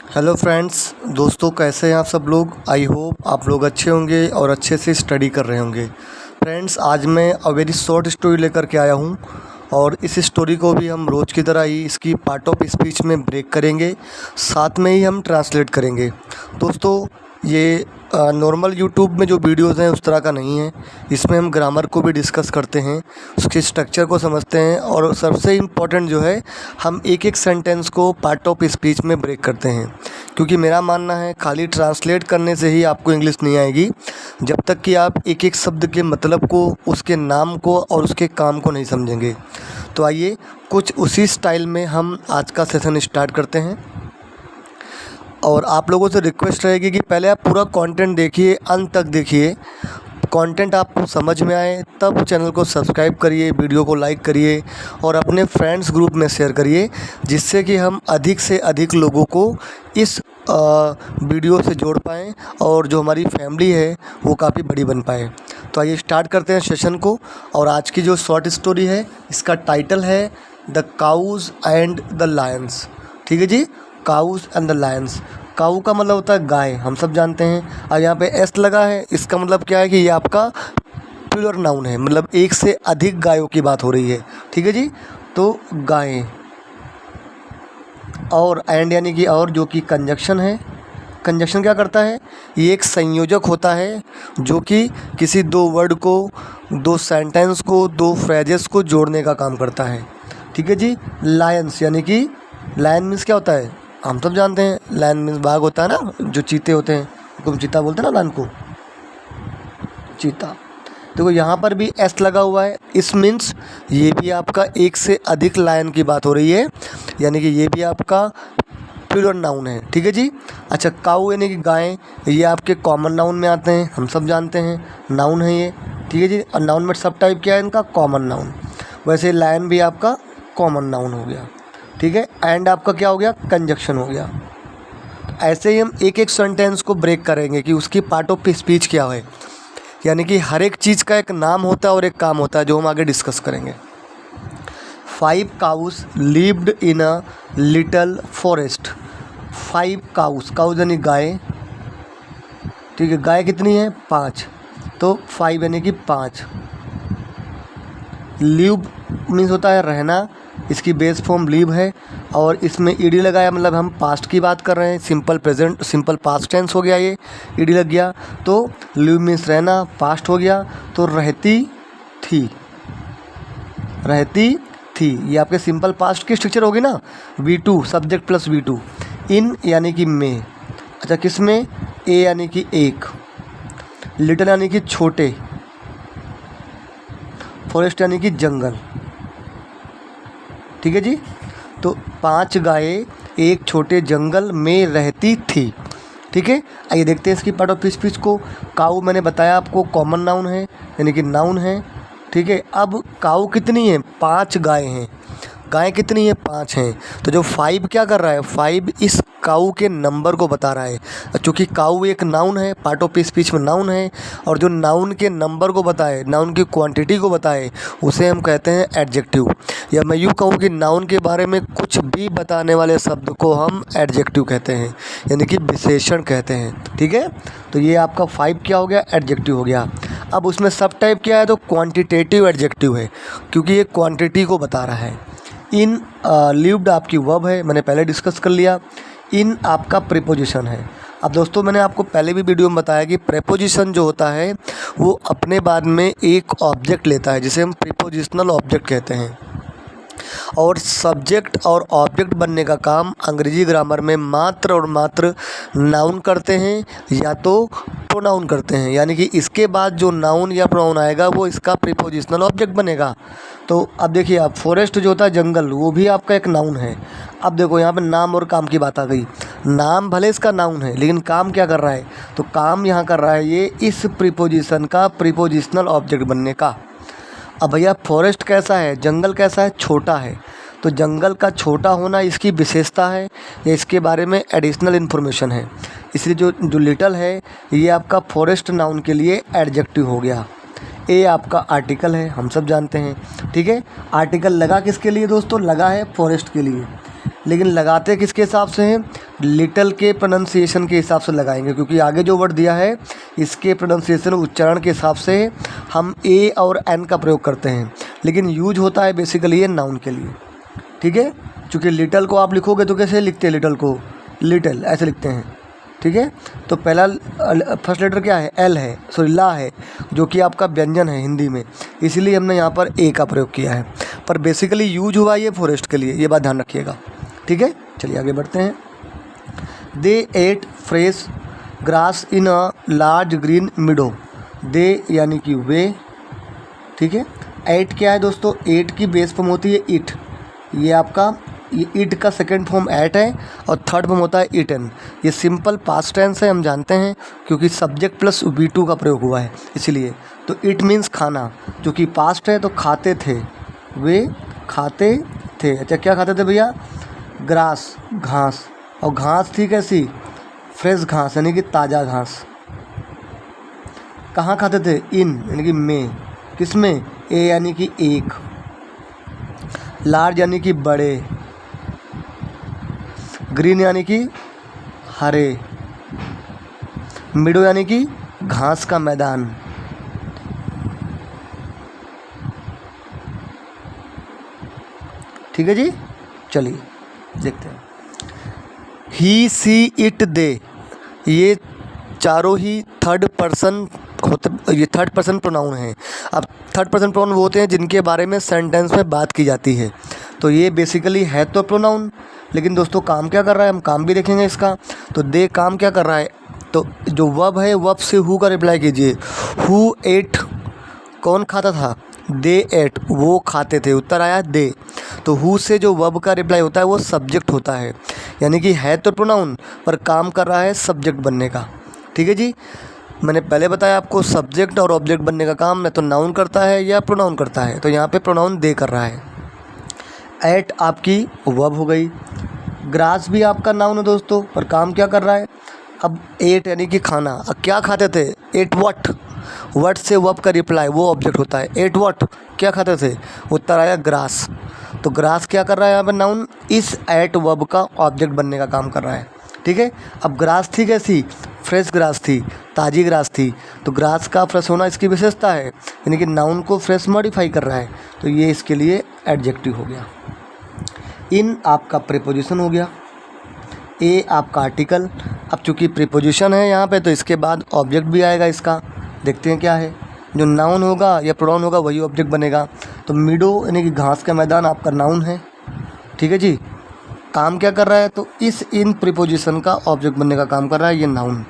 Hello friends, दोस्तों कैसे हैं आप सब लोग। आई होप आप लोग अच्छे होंगे और अच्छे से स्टडी कर रहे होंगे। फ्रेंड्स, आज मैं वेरी शॉर्ट स्टोरी लेकर के आया हूं और इस स्टोरी को भी हम रोज़ की तरह ही इसकी पार्ट ऑफ स्पीच में ब्रेक करेंगे, साथ में ही हम ट्रांसलेट करेंगे। दोस्तों, ये नॉर्मल यूट्यूब में जो वीडियोज़ हैं उस तरह का नहीं है। इसमें हम ग्रामर को भी डिस्कस करते हैं, उसके स्ट्रक्चर को समझते हैं और सबसे इम्पॉर्टेंट जो है हम एक एक सेंटेंस को पार्ट ऑफ स्पीच में ब्रेक करते हैं। क्योंकि मेरा मानना है खाली ट्रांसलेट करने से ही आपको इंग्लिश नहीं आएगी जब तक कि आप एक एक शब्द के मतलब को, उसके नाम को और उसके काम को नहीं समझेंगे। तो आइए कुछ उसी स्टाइल में हम आज का सेशन स्टार्ट करते हैं। और आप लोगों से रिक्वेस्ट रहेगी कि पहले आप पूरा कंटेंट देखिए, अंत तक देखिए। कंटेंट आपको समझ में आए तब चैनल को सब्सक्राइब करिए, वीडियो को लाइक करिए और अपने फ्रेंड्स ग्रुप में शेयर करिए, जिससे कि हम अधिक से अधिक लोगों को इस वीडियो से जोड़ पाएँ और जो हमारी फैमिली है वो काफ़ी बड़ी बन पाए। तो आइए स्टार्ट करते हैं सेशन को। और आज की जो शॉर्ट स्टोरी है इसका टाइटल है the cows and the Lions. ठीक है जी, काउज़ एंड द लायंस। काऊ का मतलब होता है गाय, हम सब जानते हैं। और यहाँ पे एस लगा है, इसका मतलब क्या है कि ये आपका प्लूरल नाउन है, मतलब एक से अधिक गायों की बात हो रही है। ठीक है जी, तो गायें। और एंड यानी कि और, जो कि कंजक्शन है। कंजक्शन क्या करता है? ये एक संयोजक होता है जो कि किसी दो वर्ड को, दो सेंटेंस को, दो फ्रेजेस को जोड़ने का काम करता है। ठीक है जी। लायंस यानी कि, लायन मीन्स क्या होता है? हम सब जानते हैं, लायन मीन्स बाघ होता है ना, जो चीते होते हैं उनको चीता बोलते हैं ना, लायन को चीता। देखो यहाँ पर भी एस लगा हुआ है, इस मीन्स ये भी आपका एक से अधिक लायन की बात हो रही है, यानी कि ये भी आपका प्लूरल नाउन है। ठीक है जी। अच्छा, काऊ यानी कि गाय, ये आपके कॉमन नाउन में आते हैं, हम सब जानते हैं, नाउन है ये। ठीक है जी। और नाउन में सब टाइप क्या है इनका? Common noun. वैसे लायन भी आपका कॉमन नाउन हो गया। ठीक है। एंड आपका क्या हो गया? कंजक्शन हो गया। ऐसे ही हम एक एक सेंटेंस को ब्रेक करेंगे कि उसकी पार्ट ऑफ स्पीच क्या है, यानी कि हर एक चीज़ का एक नाम होता है और एक काम होता है, जो हम आगे डिस्कस करेंगे। 5 cows lived in a little forest। 5 cows, cause यानी गाय। ठीक है, गाय कितनी है? 5, तो 5 यानी कि 5। लिव मीन्स होता है रहना, इसकी बेस फॉर्म लिव है और इसमें ईडी लगाया, मतलब हम पास्ट की बात कर रहे हैं। Simple present, simple past tense हो गया, ये ईडी लग गया तो लिव मीन्स रहना, पास्ट हो गया तो रहती थी। रहती थी, ये आपके सिंपल पास्ट की स्ट्रक्चर होगी ना, V2 सब्जेक्ट प्लस V2। इन यानी कि में। अच्छा, किस में? ए यानी कि एक, लिटिल यानी कि छोटे, फॉरेस्ट यानी कि जंगल। ठीक है जी। तो 5 गायें एक छोटे जंगल में रहती थी। ठीक है। आइए देखते हैं इसकी पार्ट ऑफ स्पीच को। काऊ मैंने बताया आपको कॉमन नाउन है, यानी कि नाउन है। ठीक है। अब काऊ कितनी है? 5 गायें हैं। गायें कितनी है? 5 हैं। तो जो 5 क्या कर रहा है? 5 इस काऊ के नंबर को बता रहा है। चूँकि काऊ एक नाउन है, पार्ट ऑफ स्पीच में नाउन है, और जो नाउन के नंबर को बताए, नाउन की क्वांटिटी को बताए, उसे हम कहते हैं एडजेक्टिव। या मैं यूँ कहूँ कि नाउन के बारे में कुछ भी बताने वाले शब्द को हम एडजेक्टिव कहते हैं, यानी कि विशेषण कहते हैं। ठीक है। तो ये आपका 5 क्या हो गया? एडजेक्टिव हो गया। अब उसमें सब टाइप क्या है? तो क्वांटिटेटिव एडजेक्टिव है, क्योंकि ये क्वांटिटी को बता रहा है। इन लिव्ड आपकी वर्ब है, मैंने पहले डिस्कस कर लिया। इन आपका प्रीपोजिशन है। अब दोस्तों, मैंने आपको पहले भी वीडियो में बताया कि प्रीपोजिशन जो होता है वो अपने बाद में एक ऑब्जेक्ट लेता है, जिसे हम प्रीपोजिशनल ऑब्जेक्ट कहते हैं। और सब्जेक्ट और ऑब्जेक्ट बनने का काम अंग्रेजी ग्रामर में मात्र और मात्र नाउन करते हैं या तो प्रोनाउन करते हैं, यानी कि इसके बाद जो नाउन या प्रोनाउन आएगा वो इसका प्रीपोजिशनल ऑब्जेक्ट बनेगा। तो अब देखिए आप, फॉरेस्ट जो होता है जंगल, वो भी आपका एक नाउन है। अब देखो यहाँ पे नाम और काम की बात आ गई। नाम भले इसका नाउन है, लेकिन काम क्या कर रहा है? तो काम यहाँ कर रहा है ये इस प्रीपोजिशन का प्रीपोजिशनल ऑब्जेक्ट बनने का। अब भैया फॉरेस्ट कैसा है? जंगल कैसा है? छोटा है। तो जंगल का छोटा होना इसकी विशेषता है या इसके बारे में एडिशनल इन्फॉर्मेशन है, इसलिए जो लिटल है ये आपका फॉरेस्ट नाउन के लिए एडजेक्टिव हो गया। ए आपका आर्टिकल है, हम सब जानते हैं। ठीक है। आर्टिकल लगा किसके लिए दोस्तों? लगा है फॉरेस्ट के लिए, लेकिन लगाते किसके हिसाब से हैं? लिटल के प्रोनाउंसिएशन के हिसाब से लगाएंगे, क्योंकि आगे जो वर्ड दिया है इसके प्रोनाउंसिएशन उच्चारण के हिसाब से हम ए और एन का प्रयोग करते हैं, लेकिन यूज होता है बेसिकली ये नाउन के लिए। ठीक है, चूँकि लिटल को आप लिखोगे तो कैसे लिखते हैं, लिटल को लिटल ऐसे लिखते हैं। ठीक है, तो पहला फर्स्ट लेटर क्या है, एल है, सॉरी ला है, जो कि आपका व्यंजन है हिंदी में, इसीलिए हमने यहाँ पर ए का प्रयोग किया है, पर बेसिकली यूज हुआ ये फॉरेस्ट के लिए, ये बात ध्यान रखिएगा। ठीक है, चलिए आगे बढ़ते हैं। They ate fresh grass in a large green meadow. They यानी कि वे। ठीक है, एट क्या है दोस्तों, एट की बेस फॉर्म होती है इट, ये आपका ये इट का सेकंड फॉर्म एट है और थर्ड फॉर्म होता है इटन। ये सिंपल पास्ट टेंस है, हम जानते हैं, क्योंकि सब्जेक्ट प्लस V2 का प्रयोग हुआ है इसलिए। तो इट मीन्स खाना, जो कि पास्ट है तो खाते थे, वे खाते थे। अच्छा क्या खाते थे भैया, ग्रास घास, और घास थी कैसी, फ्रेश घास यानी कि ताज़ा घास। कहाँ खाते थे, इन यानी कि में, किस में, ए यानी कि एक, लार्ज यानी कि बड़े, ग्रीन यानी कि हरे, मिडो यानी कि घास का मैदान। ठीक है जी, चलिए देखते हैं। ही सी इट दे, ये चारों ही थर्ड पर्सन होते, ये थर्ड पर्सन प्रोनाउन हैं। अब थर्ड पर्सन प्रोनाउन वो होते हैं जिनके बारे में सेंटेंस में बात की जाती है, तो ये बेसिकली है तो प्रोनाउन, लेकिन दोस्तों काम क्या कर रहा है, हम काम भी देखेंगे इसका। तो दे काम क्या कर रहा है, तो जो वर्ब है वर्ब से हु का रिप्लाई कीजिए। हु एट, कौन खाता था, दे एट, वो खाते थे, उत्तर आया दे। तो हु से जो वर्ब का रिप्लाई होता है वो सब्जेक्ट होता है, यानी कि है तो प्रोनाउन पर काम कर रहा है सब्जेक्ट बनने का। ठीक है जी, मैंने पहले बताया आपको सब्जेक्ट और ऑब्जेक्ट बनने का काम या तो नाउन करता है या प्रोनाउन करता है, तो यहाँ पे प्रोनाउन दे कर रहा है। एट आपकी वर्ब हो गई, ग्रास भी आपका नाउन है दोस्तों, पर काम क्या कर रहा है। अब एट यानी कि खाना, अब क्या खाते थे, एट व्हाट, व्हाट से वर्ब का रिप्लाई वो ऑब्जेक्ट होता है, एट व्हाट क्या खाते थे, उत्तर आया ग्रास। तो ग्रास क्या कर रहा है यहाँ पर नाउन, इस एट वर्ब का ऑब्जेक्ट बनने का काम कर रहा है। ठीक है, अब ग्रास थी कैसी, फ्रेश ग्रास थी, ताज़ी ग्रास थी, तो ग्रास का फ्रेश होना इसकी विशेषता है, यानी कि नाउन को फ्रेश मॉडिफाई कर रहा है, तो ये इसके लिए एडजेक्टिव हो गया। इन आपका प्रीपोजिशन हो गया, ए आपका आर्टिकल। अब चूँकि प्रीपोजिशन है यहाँ पे तो इसके बाद ऑब्जेक्ट भी आएगा इसका, देखते हैं क्या है। जो नाउन होगा या प्रोनाउन होगा वही ऑब्जेक्ट बनेगा। तो मिडो यानी कि घास का मैदान आपका नाउन है। ठीक है जी, काम क्या कर रहा है, तो इस इन प्रीपोजिशन का ऑब्जेक्ट बनने का काम कर रहा है ये नाउन।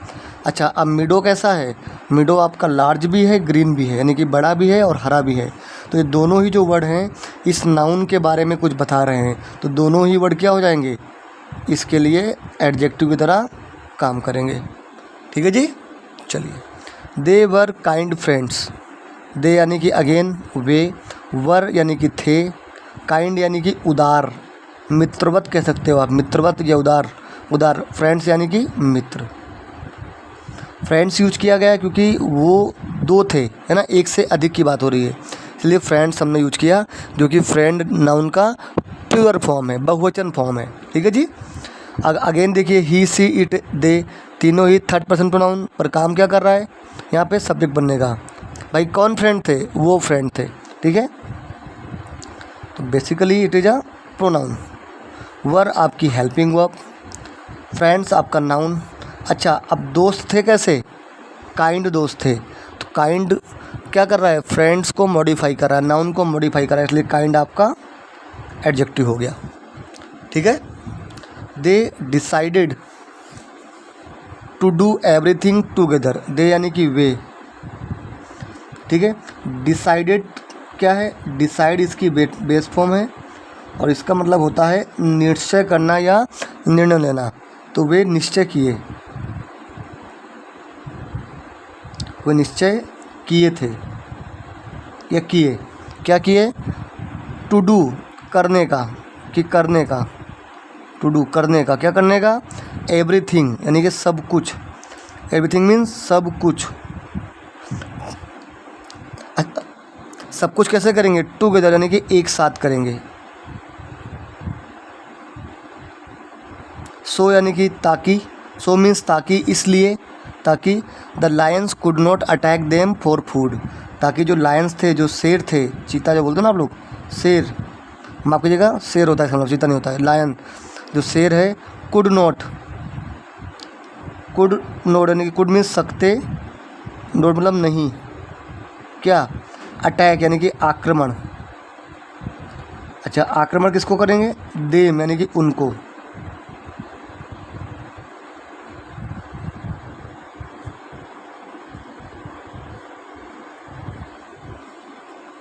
अच्छा, अब मिडो कैसा है, मिडो आपका लार्ज भी है ग्रीन भी है, यानी कि बड़ा भी है और हरा भी है। तो ये दोनों ही जो वर्ड हैं इस नाउन के बारे में कुछ बता रहे हैं, तो दोनों ही वर्ड क्या हो जाएंगे, इसके लिए एडजेक्टिव की तरह काम करेंगे। ठीक है जी, चलिए। दे वर काइंड फ्रेंड्स, दे यानी कि अगेन वे, वर यानी कि थे, काइंड यानी कि उदार, मित्रवत कह सकते हो आप, मित्रवत या उदार, उदार, फ्रेंड्स यानी कि मित्र। फ्रेंड्स यूज किया गया है क्योंकि वो दो थे, है ना, एक से अधिक की बात हो रही है, इसलिए फ्रेंड्स हमने यूज किया, जो कि फ्रेंड नाउन का प्योर फॉर्म है, बहुवचन फॉर्म है। ठीक है जी, अगेन देखिए, ही सी इट दे, तीनों ही थर्ड पर्सन प्रोनाउन, पर काम क्या कर रहा है यहाँ पे, सब्जेक्ट बनने का। भाई कौन फ्रेंड थे, वो फ्रेंड थे। ठीक है, तो basically it is a pronoun. Were आपकी हेल्पिंग वर्ब, फ्रेंड्स आपका नाउन। अच्छा, अब दोस्त थे कैसे, काइंड दोस्त थे, तो काइंड क्या कर रहा है, फ्रेंड्स को मॉडिफाई कर रहा है, नाउन को मॉडिफाई कर रहा है, इसलिए काइंड आपका एडजेक्टिव हो गया। ठीक है, they decided to do everything together, they यानी कि वे। ठीक है, डिसाइडेड क्या है, डिसाइड इसकी बेस फॉर्म है और इसका मतलब होता है निश्चय करना या निर्णय लेना, तो वे निश्चय किए, वे निश्चय किए थे या किए, क्या किए, टू डू करने का, कि करने का, टू डू करने का, क्या करने का, एवरीथिंग यानी कि सब कुछ, एवरीथिंग मीन्स सब कुछ। सब कुछ कैसे करेंगे, टुगेदर यानी कि एक साथ करेंगे, सो यानी कि ताकि, सो मीन्स ताकि, इसलिए, ताकि the Lions could not attack them for food, ताकि जो लायंस थे, जो शेर थे, चीता जो बोलते हो ना आप लोग, शेर, माफ़ कीजिएगा, शेर होता है इसका मतलब, चीता नहीं होता है, लायन जो शेर है, कुड नॉट यानी कि कुड मीन्स सकते, नॉट मतलब नहीं, क्या, अटैक यानी कि आक्रमण। अच्छा, आक्रमण किसको करेंगे, देम यानी कि उनको,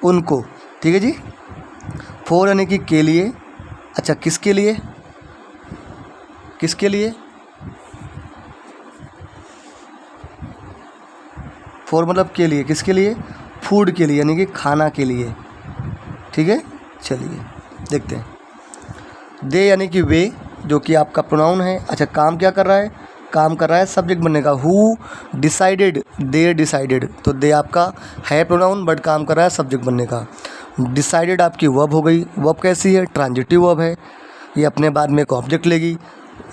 उनको, ठीक है जी। फॉर यानी कि के लिए, अच्छा किसके लिए, किसके लिए, फॉर मतलब के लिए, किसके लिए, फूड के लिए यानी कि खाना के लिए, ठीक है। चलिए देखते हैं। दे यानी कि वे, जो कि आपका प्रोनाउन है। अच्छा, काम क्या कर रहा है, काम कर रहा है सब्जेक्ट बनने का। हु डिसाइडेड, दे डिसाइडेड, तो दे आपका है प्रोनाउन बट काम कर रहा है सब्जेक्ट बनने का। डिसाइडेड आपकी वर्ब हो गई। वर्ब कैसी है, ट्रांजिटिव वर्ब है, ये अपने बाद में एक ऑब्जेक्ट लेगी,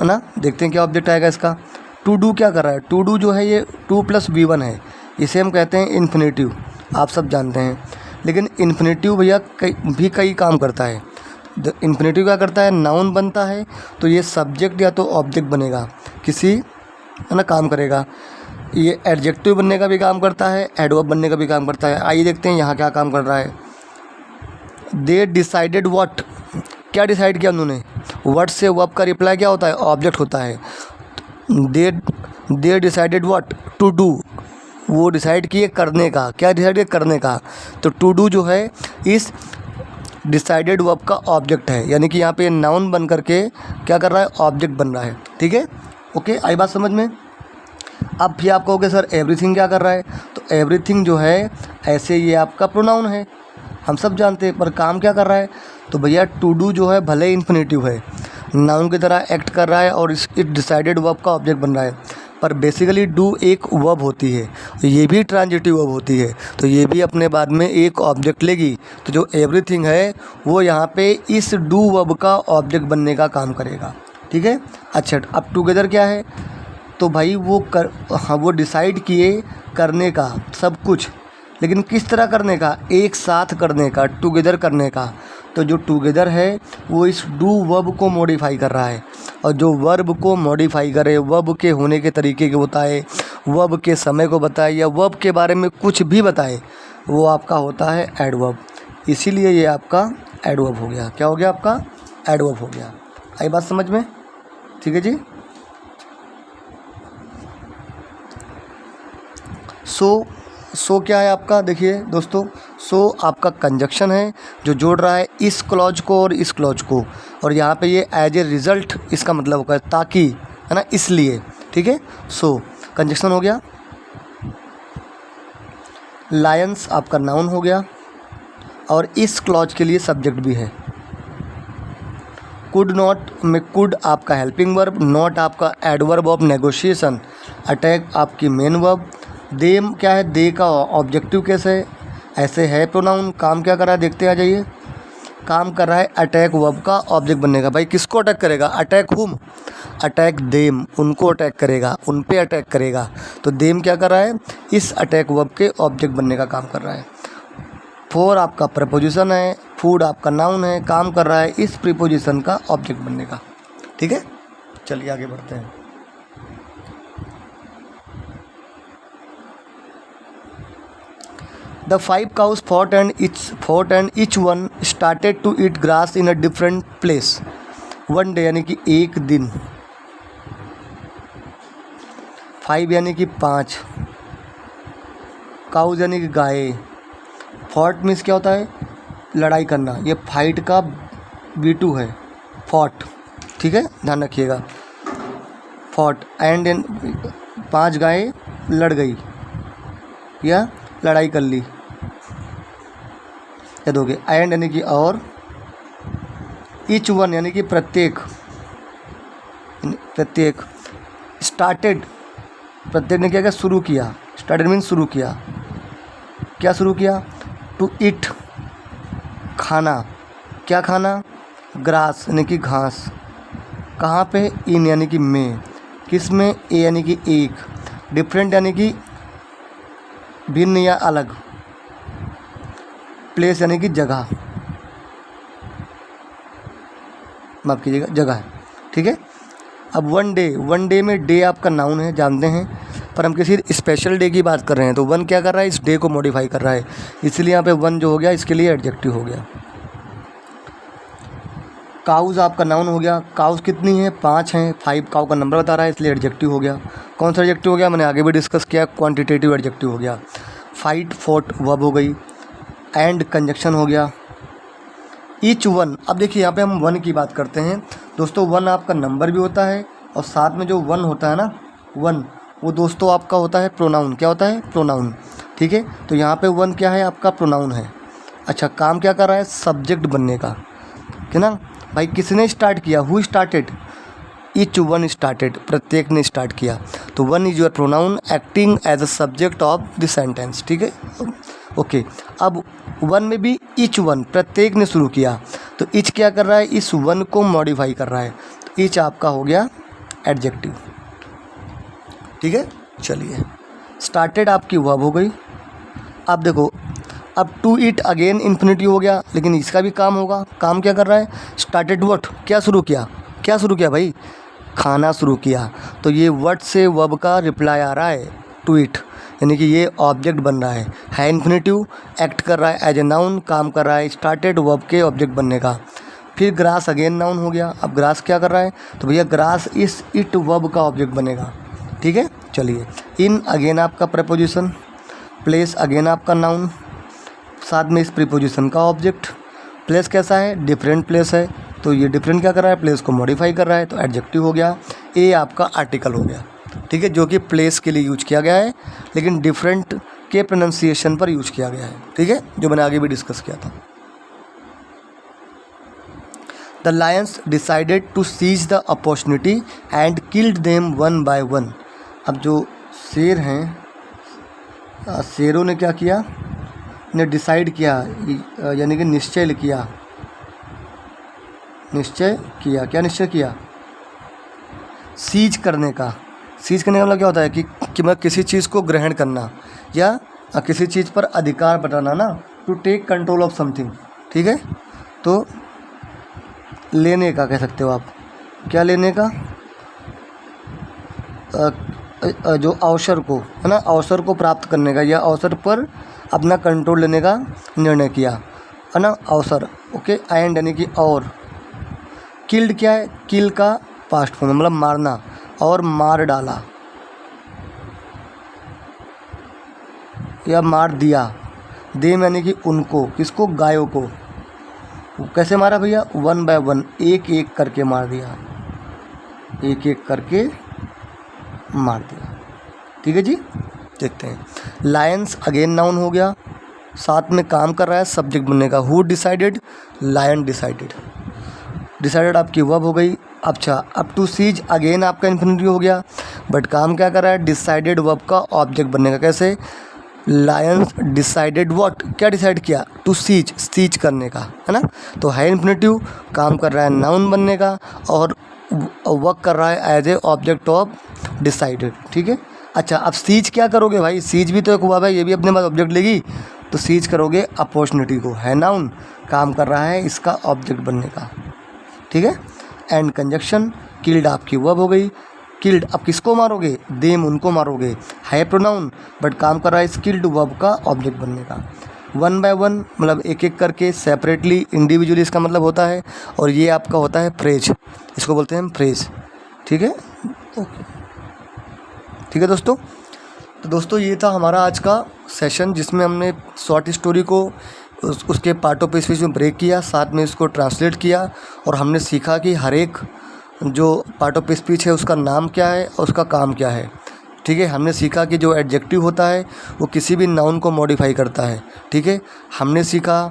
है ना। देखते हैं क्या ऑब्जेक्ट आएगा इसका। टू डू क्या कर रहा है, टू डू जो है ये 2 + V1 है, इसे हम कहते हैं इन्फिनेटिव, आप सब जानते हैं। लेकिन इन्फिनेटिव भैया कई काम करता है। इन्फिनेटिव क्या करता है, नाउन बनता है तो ये सब्जेक्ट या तो ऑब्जेक्ट बनेगा किसी, है ना, काम करेगा। ये एडजेक्टिव बनने का भी काम करता है, एडवर्ब बनने का भी काम करता है। आइए देखते हैं यहाँ क्या काम कर रहा है। दे डिसाइडेड व्हाट, क्या डिसाइड किया उन्होंने, व्हाट से वर्ब का रिप्लाई क्या होता है, ऑब्जेक्ट होता है। They decided what, to do, वो डिसाइड किए करने का, क्या डिसाइड किया करने का, तो टू डू जो है इस डिसाइडेड वर्ब का ऑब्जेक्ट है, यानी कि यहाँ पे नाउन बन करके क्या कर रहा है, ऑब्जेक्ट बन रहा है, ठीक है। ओके, आई बात समझ में। अब फिर आप कहोगे सर एवरीथिंग क्या कर रहा है, तो एवरीथिंग जो है ऐसे ये आपका प्रोनाउन है, हम सब जानते हैं, पर काम क्या कर रहा है, तो भैया टू डू जो है भले इन्फिनेटिव है, नाउन की तरह एक्ट कर रहा है और इस डिसाइडेड वर्ब का ऑब्जेक्ट बन रहा है, पर बेसिकली डू एक वर्ब होती है, तो ये भी ट्रांजिटिव वर्ब होती है, तो ये भी अपने बाद में एक ऑब्जेक्ट लेगी। तो जो एवरीथिंग है वो यहाँ पे इस डू वर्ब का ऑब्जेक्ट बनने का काम करेगा, ठीक है। अच्छा, अब टुगेदर क्या है, तो भाई वो डिसाइड किए करने का सब कुछ, लेकिन किस तरह करने का, एक साथ करने का, टुगेदर करने का। तो जो टुगेदर है वो इस डू वर्ब को मॉडिफाई कर रहा है, और जो वर्ब को मॉडिफाई करे, वर्ब के होने के तरीके को बताए, वर्ब के समय को बताए, या वर्ब के बारे में कुछ भी बताए, वो आपका होता है एडवर्ब। इसीलिए ये आपका एडवर्ब हो गया। क्या हो गया आपका, एडवर्ब हो गया। आई बात समझ में, ठीक है जी। सो क्या है आपका, देखिए दोस्तों, सो आपका कंजक्शन है जो जोड़ रहा है इस क्लॉज को और इस क्लॉज को, और यहाँ पे ये एज ए रिज़ल्ट इसका मतलब होगा ताकि, है ना, इसलिए, ठीक है। सो कंजक्शन हो गया। लायंस आपका नाउन हो गया, और इस क्लॉज के लिए सब्जेक्ट भी है। कुड नॉट में कुड आपका हेल्पिंग वर्ब, नॉट आपका एडवर्ब ऑफ नेगोशिएशन, अटैक आपकी मेन वर्ब, देम क्या है, दे का ऑब्जेक्टिव कैसे है, ऐसे है प्रोनाउन। काम क्या कर रहा है, देखते आ जाइए। काम कर रहा है अटैक वर्ब का ऑब्जेक्ट बनने का। भाई किसको अटैक करेगा, अटैक हुम, अटैक देम, उनको अटैक करेगा, उन पे अटैक करेगा। तो देम क्या कर रहा है, इस अटैक वर्ब के ऑब्जेक्ट बनने का काम कर रहा है। फॉर आपका प्रपोजिशन है, फूड आपका नाउन है, काम कर रहा है इस प्रीपोजिशन का ऑब्जेक्ट बनने का, ठीक है। चलिए आगे बढ़ते हैं। The 5 cows fought and each one started to eat grass in a different place. One day यानी कि एक दिन, 5 यानी कि 5, काउज यानी कि गाय, फॉट मीन्स क्या होता है, लड़ाई करना, ये फाइट का V2 है, फॉट, ठीक है, ध्यान रखिएगा। फॉट एंड 5 गायें लड़ गई या लड़ाई कर ली, याद हो गया। एंड यानी कि और, ईच वन यानी कि प्रत्येक, स्टार्टेड, प्रत्येक ने क्या किया, शुरू किया, स्टार्टेड मीन्स शुरू किया, क्या शुरू किया, टू ईट खाना, क्या खाना, ग्रास यानी कि घास, कहाँ पे, इन यानी कि में, किस में, ए यानी कि एक, डिफरेंट यानी कि भिन्न या अलग, प्लेस यानी कि जगह, माफ़ कीजिएगा जगह है, ठीक है। अब वन डे में डे आपका नाउन है, जानते हैं, पर हम किसी स्पेशल डे की बात कर रहे हैं तो वन क्या कर रहा है, इस डे को मॉडिफाई कर रहा है, इसलिए यहाँ पे वन जो हो गया इसके लिए एडजेक्टिव हो गया। काउज़ आपका नाउन हो गया, काउज़ कितनी है, 5 हैं, 5 काउ का नंबर बता रहा है इसलिए एडजेक्टिव हो गया। कौन सा एडजेक्टिव हो गया, मैंने आगे भी डिस्कस किया, क्वांटिटेटिव एडजेक्टिव हो गया। फाइट फोर्ट वर्ब हो गई, एंड कंजक्शन हो गया। ईच वन, अब देखिए यहाँ पे हम वन की बात करते हैं दोस्तों। वन आपका नंबर भी होता है और साथ में जो वन होता है ना, वन वो दोस्तों आपका होता है प्रोनाउन। क्या होता है, प्रोनाउन, ठीक है। तो यहाँ पे वन क्या है, आपका प्रोनाउन है। अच्छा, काम क्या कर रहा है, सब्जेक्ट बनने का, है ना भाई। किसने स्टार्ट किया, who started, each one started, प्रत्येक ने स्टार्ट किया। तो one is your pronoun acting as a subject of the sentence, ठीक है, ओके। अब वन में भी ईच वन, प्रत्येक ने शुरू किया, तो ईच क्या कर रहा है, इस वन को मॉडिफाई कर रहा है, तो ईच आपका हो गया एडजेक्टिव, ठीक है। चलिए, स्टार्टेड आपकी वर्ब हो गई। अब देखो, अब टू ईट अगेन इन्फिनिटी हो गया, लेकिन इसका भी काम होगा। काम क्या कर रहा है, स्टार्टेड व्हाट, क्या शुरू किया, क्या शुरू किया भाई, खाना शुरू किया। तो ये व्हाट से वर्ब का रिप्लाई आ रहा है, टू ईट, यानी कि ये ऑब्जेक्ट बन रहा है इन्फिनिटिव, एक्ट कर रहा है एज ए नाउन, काम कर रहा है स्टार्टेड वर्ब के ऑब्जेक्ट बनने का। फिर ग्रास अगेन नाउन हो गया। अब ग्रास क्या कर रहा है, तो भैया ग्रास इस इट वर्ब का ऑब्जेक्ट बनेगा, ठीक है। चलिए, इन अगेन आपका प्रपोजिशन, प्लेस अगेन आपका नाउन, साथ में इस प्रीपोजिशन का ऑब्जेक्ट। प्लेस कैसा है, डिफरेंट प्लेस है, तो ये डिफरेंट क्या कर रहा है, प्लेस को मॉडिफाई कर रहा है, तो एडजेक्टिव हो गया। ए आपका आर्टिकल हो गया, ठीक है, जो कि प्लेस के लिए यूज किया गया है, लेकिन डिफरेंट के प्रोनाउंसिएशन पर यूज किया गया है, ठीक है, जो मैंने आगे भी डिस्कस किया था। The lions decided to seize the opportunity and killed them one by one. अब जो शेर हैं, शेरों ने क्या किया, ने डिसाइड किया, यानी कि निश्चय किया, क्या निश्चय किया, सीज करने का। सीज करने का मतलब क्या होता है कि मतलब किसी चीज़ को ग्रहण करना या किसी चीज़ पर अधिकार बटाना ना, to take control of something, ठीक है। तो लेने का कह सकते हो आप, क्या लेने का, जो अवसर को, है ना, अवसर को प्राप्त करने का या अवसर पर अपना कंट्रोल लेने का निर्णय किया, है ना, अवसर, ओके। एंड यानी कि और, किल्ड क्या है, किल का पास्ट फॉर्म मतलब मारना, और मार डाला या मार दिया। देम यानी कि उनको, किसको, गायों को। कैसे मारा भैया, वन बाय वन, एक एक करके मार दिया, एक एक करके मार दिया, ठीक है जी। देखते हैं, लायंस अगेन नाउन हो गया, साथ में काम कर रहा है सब्जेक्ट बनने का। Who decided, lion decided, decided आपकी वर्ब हो गई। अच्छा, अब टू सीज अगेन आपका इन्फिनिटिव हो गया, बट काम क्या कर रहा है, डिसाइडेड वर्ब का ऑब्जेक्ट बनने का। कैसे, लायंस डिसाइडेड व्हाट, क्या डिसाइड किया, टू सीज, सीज करने का, है ना। तो है इन्फिनिटिव, काम कर रहा है नाउन बनने का, और वर्क कर रहा है as a object of decided, ठीक है। अच्छा, अब सीज क्या करोगे भाई, सीज भी तो एक हुआ है, ये भी अपने पास ऑब्जेक्ट लेगी, तो सीज करोगे अपॉर्चुनिटी को, है नाउन, काम कर रहा है इसका ऑब्जेक्ट बनने का, ठीक है। एंड कंजक्शन, किल्ड आपकी वर्ब हो गई। किल्ड, अब किसको मारोगे, देम उनको मारोगे, है प्रोनाउन, बट काम कर रहा है स्किल्ड वर्ब का ऑब्जेक्ट बनने का। वन बाय वन मतलब एक एक करके, सेपरेटली, इंडिविजुअली इसका मतलब होता है, और ये आपका होता है फ्रेज, इसको बोलते हैं हम फ्रेज, ठीक है, ओके, ठीक है दोस्तों। तो दोस्तों ये था हमारा आज का सेशन, जिसमें हमने शॉर्ट स्टोरी को उसके पार्ट ऑफ स्पीच में ब्रेक किया, साथ में इसको ट्रांसलेट किया, और हमने सीखा कि हर एक जो पार्ट ऑफ स्पीच है उसका नाम क्या है और उसका काम क्या है, ठीक है। हमने सीखा कि जो एडजेक्टिव होता है वो किसी भी नाउन को मॉडिफाई करता है, ठीक है। हमने सीखा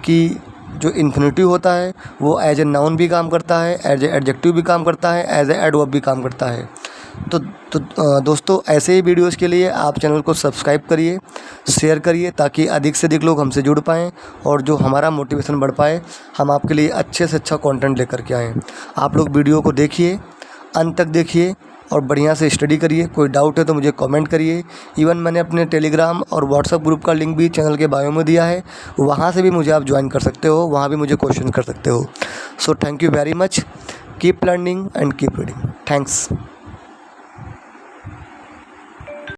कि जो इन्फिनिटिव होता है वो एज ए नाउन भी काम करता है, एज ए एडजेक्टिव भी काम करता है, एज ए एडवर्ब भी काम करता है। तो दोस्तों ऐसे ही वीडियोज़ के लिए आप चैनल को सब्सक्राइब करिए, शेयर करिए, ताकि अधिक से अधिक लोग हमसे जुड़ पाएँ और जो हमारा मोटिवेशन बढ़ पाए, हम आपके लिए अच्छे से अच्छा कंटेंट लेकर के आएँ। आप लोग वीडियो को देखिए, अंत तक देखिए और बढ़िया से स्टडी करिए। कोई डाउट है तो मुझे कमेंट करिए। इवन मैंने अपने टेलीग्राम और व्हाट्सएप ग्रुप का लिंक भी चैनल के बायो में दिया है, वहाँ से भी मुझे आप ज्वाइन कर सकते हो, वहाँ भी मुझे क्वेश्चन कर सकते हो। So thank you very much, keep learning and keep reading. Thanks.